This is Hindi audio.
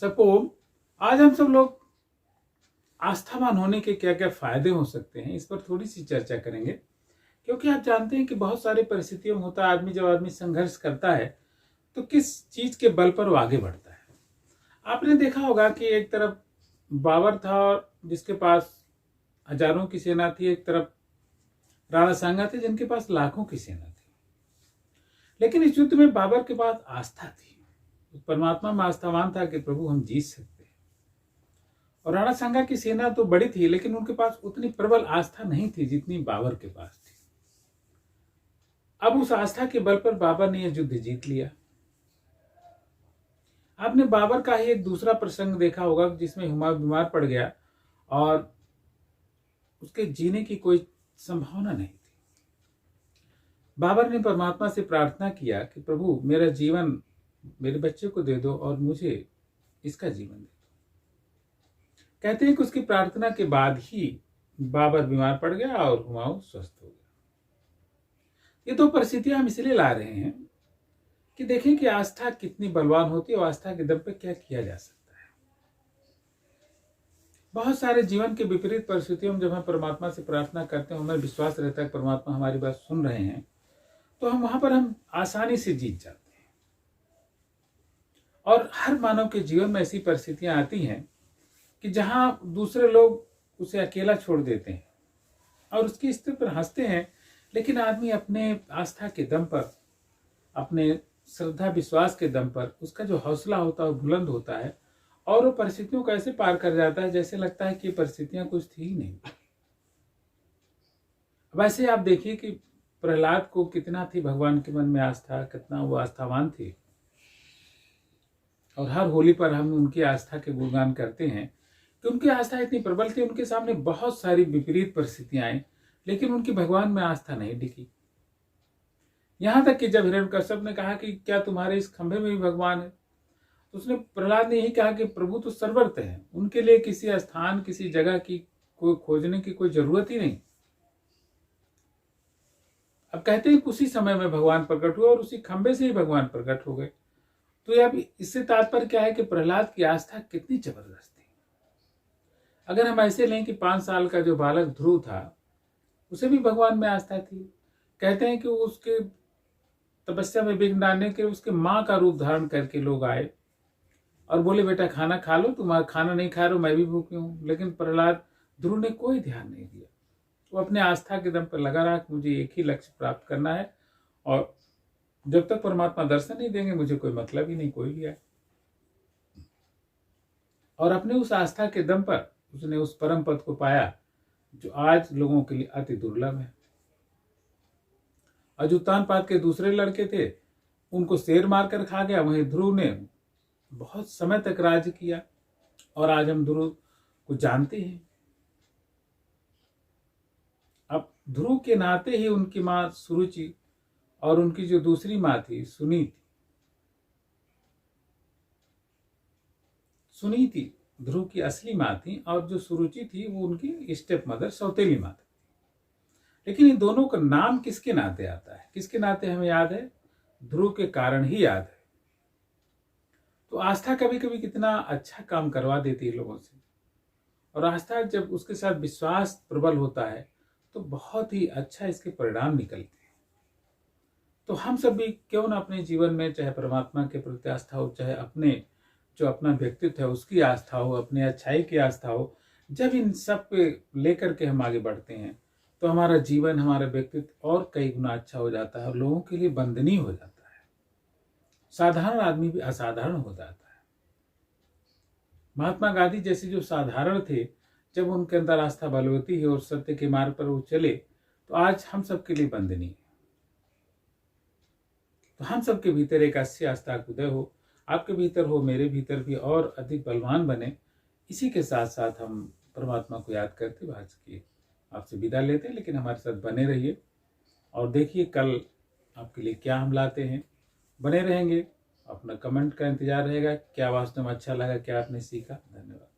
सबको आज हम सब लोग आस्थावान होने के क्या क्या फायदे हो सकते हैं, इस पर थोड़ी सी चर्चा करेंगे। क्योंकि आप जानते हैं कि बहुत सारी परिस्थितियों में होता है, जब आदमी संघर्ष करता है तो किस चीज के बल पर वो आगे बढ़ता है। आपने देखा होगा कि एक तरफ बाबर था जिसके पास हजारों की सेना थी, एक तरफ राणा सांगा थे जिनके पास लाखों की सेना थी। लेकिन इस युद्ध में बाबर के पास आस्था थी, परमात्मा में आस्थावान था कि प्रभु हम जीत सकते हैं। और राणा सांगा की सेना तो बड़ी थी, लेकिन उनके पास उतनी प्रबल आस्था नहीं थी जितनी बाबर के पास थी। अब उस आस्था के बल पर बाबर ने यह युद्ध जीत लिया। आपने बाबर का ही एक दूसरा प्रसंग देखा होगा जिसमें हुमायूं बीमार पड़ गया और उसके जीने की कोई संभावना नहीं थी। बाबर ने परमात्मा से प्रार्थना किया कि प्रभु मेरा जीवन मेरे बच्चे को दे दो और मुझे इसका जीवन दे दो। कहते हैं कि उसकी प्रार्थना के बाद ही बाबर बीमार पड़ गया और हुमायूं स्वस्थ हो गया। ये दो परिस्थितियां हम इसलिए ला रहे हैं कि देखें कि आस्था कितनी बलवान होती है और आस्था के दम पर क्या किया जा सकता है। बहुत सारे जीवन के विपरीत परिस्थितियों में जब हम परमात्मा से प्रार्थना करते हैं, हमें विश्वास रहता है परमात्मा हमारी बात सुन रहे हैं, तो वहां पर हम आसानी से जीत जाते हैं। और हर मानव के जीवन में ऐसी परिस्थितियां आती हैं कि जहां दूसरे लोग उसे अकेला छोड़ देते हैं और उसकी स्थिति पर हंसते हैं, लेकिन आदमी अपने आस्था के दम पर, अपने श्रद्धा विश्वास के दम पर उसका जो हौसला होता है बुलंद होता है और वो परिस्थितियों को ऐसे पार कर जाता है जैसे लगता है कि ये परिस्थितियां कुछ थी ही नहीं। वैसे आप देखिए कि प्रहलाद को कितना थी भगवान के मन में आस्था, कितना वो आस्थावान थे। और हर होली पर हम उनकी आस्था के गुणगान करते हैं कि उनकी आस्था इतनी प्रबल थी, उनके सामने बहुत सारी विपरीत परिस्थितियां आई लेकिन उनकी भगवान में आस्था नहीं दिखी। यहां तक कि जब हिरण्यकश्यप ने कहा कि क्या तुम्हारे इस खंभे में भी भगवान है, तो उसने प्रहलाद ने यही कहा कि प्रभु तो सर्वत्र है, उनके लिए किसी स्थान किसी जगह की कोई खोजने की कोई जरूरत ही नहीं। अब कहते हैं कि उसी समय में भगवान प्रकट हुए और उसी खंभे से ही भगवान प्रकट हो गए। तो यह इससे तात्पर्य क्या है कि प्रहलाद की आस्था कितनी जबरदस्त थी। अगर हम ऐसे लें कि 5 साल का जो बालक ध्रुव था उसे भी भगवान में आस्था थी। कहते हैं कि उसके तपस्या में विघ्न डालने के उसके माँ का रूप धारण करके लोग आए और बोले बेटा खाना खा लो, तुम खाना नहीं खा रहे हो, मैं भी भूखे हूं। लेकिन प्रहलाद ध्रुव ने कोई ध्यान नहीं दिया। वो अपने आस्था के दम पर लगा रहा कि मुझे एक ही लक्ष्य प्राप्त करना है और जब तक परमात्मा दर्शन नहीं देंगे मुझे कोई मतलब ही नहीं, कोई भी आए। और अपने उस आस्था के दम पर उसने उस परम पद को पाया जो आज लोगों के लिए अति दुर्लभ है। और जो उत्तानपाद के दूसरे लड़के थे उनको शेर मारकर खा गया, वहीं ध्रुव ने बहुत समय तक राज्य किया और आज हम ध्रुव को जानते हैं। अब ध्रुव के नाते ही उनकी मां सुरुचि और उनकी जो दूसरी मां थी सुनीति ध्रुव की असली मां थी और जो सुरुचि थी वो उनकी स्टेप मदर सौतेली मां थी। लेकिन इन दोनों का नाम किसके नाते आता है, किसके नाते हमें याद है? ध्रुव के कारण ही याद है। तो आस्था कभी कभी कितना अच्छा काम करवा देती है लोगों से, और आस्था जब उसके साथ विश्वास प्रबल होता है तो बहुत ही अच्छा इसके परिणाम निकलते हैं। तो हम सब भी क्यों ना अपने जीवन में चाहे परमात्मा के प्रति आस्था हो, चाहे अपने जो अपना व्यक्तित्व है उसकी आस्था हो, अपने अच्छाई की आस्था हो, जब इन सब पे लेकर के हम आगे बढ़ते हैं तो हमारा जीवन, हमारा व्यक्तित्व और कई गुना अच्छा हो जाता है और लोगों के लिए वंदनीय हो जाता है। साधारण आदमी भी असाधारण हो जाता है। महात्मा गांधी जैसे जो साधारण थे, जब उनके अंदर आस्था बलवती है और सत्य के मार्ग पर वो चले तो आज हम सबके लिए वंदनीय है। तो हम सबके भीतर एक अच्छी आस्था का उदय हो, आपके भीतर हो, मेरे भीतर भी, और अधिक बलवान बने। इसी के साथ साथ हम परमात्मा को याद करते हुए आज की आपसे विदा लेते हैं, लेकिन हमारे साथ बने रहिए और देखिए कल आपके लिए क्या हम लाते हैं। बने रहेंगे, अपना कमेंट का इंतजार रहेगा, क्या वास्तव में अच्छा लगा, क्या आपने सीखा। धन्यवाद।